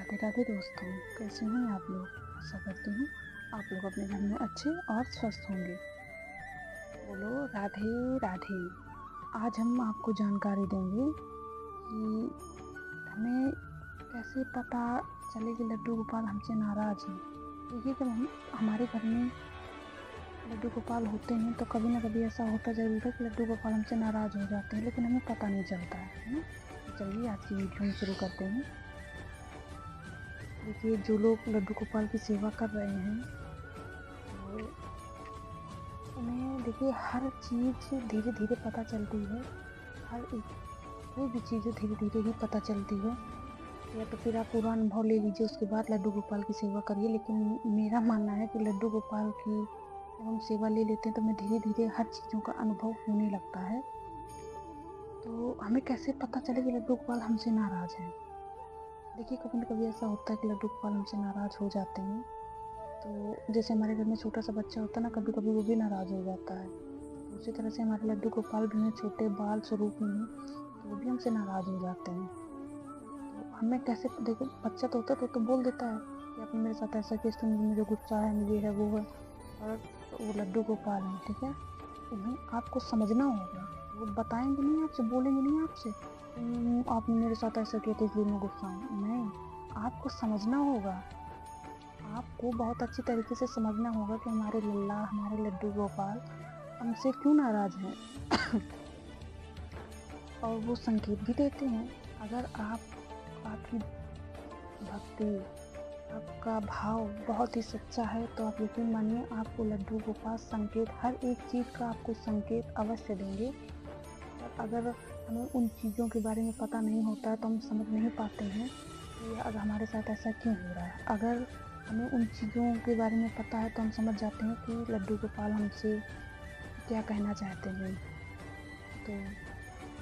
राधे राधे दोस्तों, कैसे हैं आप लोग। आशा करती हूँ आप लोग अपने घर में अच्छे और स्वस्थ होंगे। बोलो राधे राधे। आज हम आपको जानकारी देंगे कि हमें कैसे पता चले कि लड्डू गोपाल हमसे नाराज हैं। देखिए, जब हमारे घर में लड्डू गोपाल होते हैं तो कभी ना कभी ऐसा होता ज़रूर है कि लड्डू गोपाल हमसे नाराज़ हो जाते हैं, लेकिन हमें पता नहीं चलता है ना। तो चलिए आज की वीडियो हम शुरू करते हैं। देखिए, जो लोग लड्डू गोपाल की सेवा कर रहे हैं तो उन्हें देखिए हर चीज़ धीरे धीरे पता चलती है। हर एक कोई भी चीज़ धीरे धीरे ही पता चलती है। या तो फिर आप पूरा अनुभव ले लीजिए, उसके बाद लड्डू गोपाल की सेवा करिए। लेकिन मेरा मानना है कि लड्डू गोपाल की जब हम सेवा ले लेते हैं तो हमें धीरे धीरे हर चीज़ों का अनुभव होने लगता है। तो हमें कैसे पता चले कि लड्डू गोपाल हमसे नाराज़ हैं। देखिए, कभी ना कभी ऐसा होता है कि लड्डू गोपाल हमसे नाराज़ हो जाते हैं। तो जैसे हमारे घर में छोटा सा बच्चा होता है ना, कभी कभी वो भी नाराज़ हो जाता है। तो उसी तरह से हमारे लड्डू गोपाल भी हैं, छोटे बाल स्वरूप में हैं, तो वो भी हमसे नाराज़ हो जाते हैं। तो हमें कैसे देखो, बच्चा तो होता है तो बोल देता है कि आपने मेरे साथ ऐसा किया, इसलिए मुझे गुस्सा है, मुझे है वो है। और वो लड्डू गोपाल हैं, ठीक है। उन्हें आपको समझना होगा। वो बताएंगे नहीं आपसे, बोलेंगे नहीं आपसे आपने मेरे साथ ऐसा किया तो इसलिए मैं गुस्सा हूँ। नहीं, आपको समझना होगा। आपको बहुत अच्छी तरीके से समझना होगा कि हमारे लल्ला, हमारे लड्डू गोपाल हमसे क्यों नाराज हैं। और वो संकेत भी देते हैं। अगर आपकी भक्ति, आपका भाव बहुत ही सच्चा है तो आप यकीन मानिए आपको लड्डू गोपाल संकेत, हर एक चीज़ का आपको संकेत अवश्य देंगे। और अगर हमें उन चीज़ों के बारे में पता नहीं होता है तो हम समझ नहीं पाते हैं कि अगर हमारे साथ ऐसा क्यों हो रहा है। अगर हमें उन चीज़ों के बारे में पता है तो हम समझ जाते हैं कि लड्डू गोपाल हमसे क्या कहना चाहते हैं। तो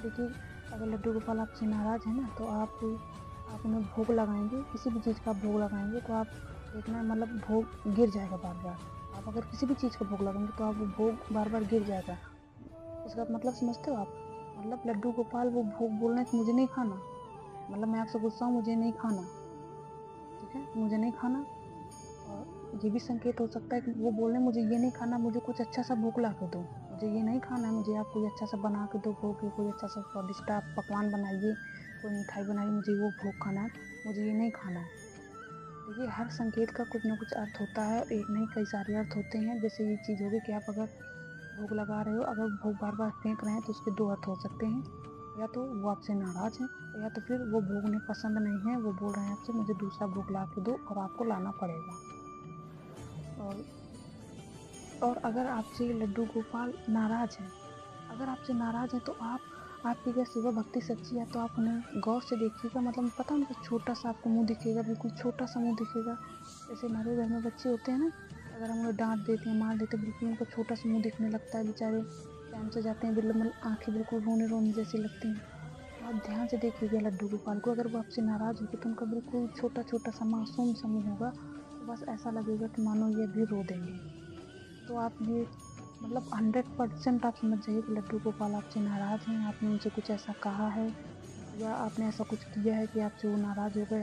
देखिए, अगर लड्डू गोपाल आपसे नाराज़ है ना तो आप उन्हें भोग लगाएंगे, किसी भी चीज़ का भोग लगाएंगे तो आप देखना, मतलब भोग गिर जाएगा बार बार। आप अगर किसी भी चीज़ का भोग लगाएंगे तो आप वो भोग बार बार गिर जाएगा। इसका मतलब समझते हो आप। मतलब लड्डू गोपाल वो भोग बोल रहे हैं कि मुझे नहीं खाना, मतलब मैं आपसे गुस्सा हूँ, मुझे नहीं खाना, ठीक है, मुझे नहीं खाना। और ये भी संकेत हो सकता है कि वो बोल रहे हैं मुझे ये नहीं खाना, मुझे कुछ अच्छा सा भोग ला के दो, मुझे ये नहीं खाना है, मुझे आप कोई अच्छा सा बना के दो भोग, कोई अच्छा सा स्वादिष्ट आप पकवान बनाइए, कोई मिठाई बनाइए, मुझे वो भोग खाना है, मुझे ये नहीं खाना है। देखिए, हर संकेत का कुछ ना कुछ अर्थ होता है, एक नहीं कई सारे अर्थ होते हैं। जैसे ये चीज़ होगी कि आप अगर भोग लगा रहे हो, अगर भोग बार बार फेंक रहे हैं तो उसके दो अर्थ हो सकते हैं। या तो वो आपसे नाराज़ हैं, या तो फिर वो भोग उन्हें पसंद नहीं है, वो बोल रहे हैं आपसे मुझे दूसरा भोग ला के दो और आपको लाना पड़ेगा। और अगर आपसे लड्डू गोपाल नाराज़ हैं, अगर आपसे नाराज़ हैं तो आपकी अगर सेवा भक्ति सच्ची है तो आप उन्हें गौर से देखिएगा। मतलब पता है, उनका छोटा-सा आपको मुँह दिखेगा, बिल्कुल छोटा-सा मुँह दिखेगा। जैसे हमारे घर में बच्चे होते हैं ना, अगर हम उन्हें डाँट देते हैं, मार देते हैं, बिल्कुल उनका छोटा-सा मुँह दिखने लगता है, बेचारे चैन से जाते हैं, बिल्कुल आँखें बिल्कुल रोने-रोने जैसी लगती हैं। तो आप ध्यान से देखिएगा लड्डू गोपाल को, अगर वो आपसे नाराज़ होंगे तो उनका बिल्कुल छोटा-छोटा सा मासूम सा मुँह होगा, तो बस ऐसा लगेगा कि मानो ये अभी रो देंगे। तो आप ये, मतलब 100% आप समझ जाइए कि लड्डू गोपाल आपसे नाराज़ हैं, आपने उनसे कुछ ऐसा कहा है या आपने ऐसा कुछ किया है कि आपसे वो नाराज़ हो गए।